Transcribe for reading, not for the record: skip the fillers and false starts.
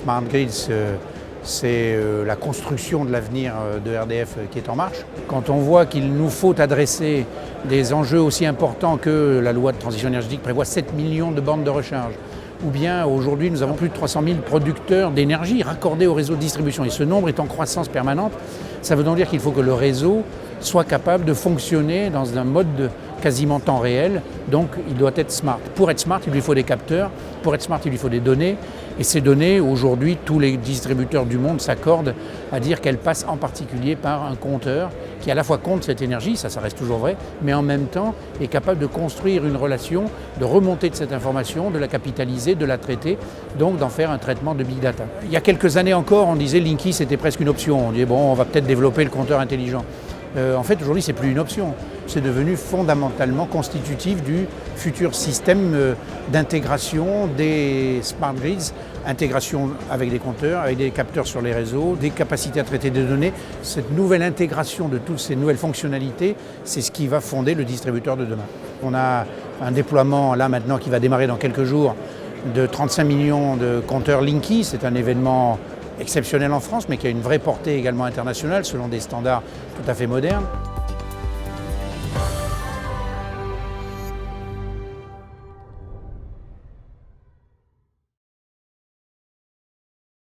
Smart Grid, c'est la construction de l'avenir de RDF qui est en marche. Quand on voit qu'il nous faut adresser des enjeux aussi importants que la loi de transition énergétique prévoit 7 millions de bornes de recharge, ou bien aujourd'hui nous avons plus de 300 000 producteurs d'énergie raccordés au réseau de distribution, et ce nombre est en croissance permanente, ça veut donc dire qu'il faut que le réseau soit capable de fonctionner dans un mode quasiment temps réel, donc il doit être smart. Pour être smart, il lui faut des capteurs, pour être smart, il lui faut des données, et ces données, aujourd'hui, tous les distributeurs du monde s'accordent à dire qu'elles passent en particulier par un compteur qui à la fois compte cette énergie, ça reste toujours vrai, mais en même temps est capable de construire une relation, de remonter de cette information, de la capitaliser, de la traiter, donc d'en faire un traitement de big data. Il y a quelques années encore, on disait Linky c'était presque une option, on disait bon, on va peut-être développer le compteur intelligent. En fait, aujourd'hui, ce n'est plus une option. C'est devenu fondamentalement constitutif du futur système d'intégration des smart grids, intégration avec des compteurs, avec des capteurs sur les réseaux, des capacités à traiter des données. Cette nouvelle intégration de toutes ces nouvelles fonctionnalités, c'est ce qui va fonder le distributeur de demain. On a un déploiement là maintenant qui va démarrer dans quelques jours de 35 millions de compteurs Linky. C'est un événement exceptionnel en France, mais qui a une vraie portée également internationale selon des standards tout à fait modernes.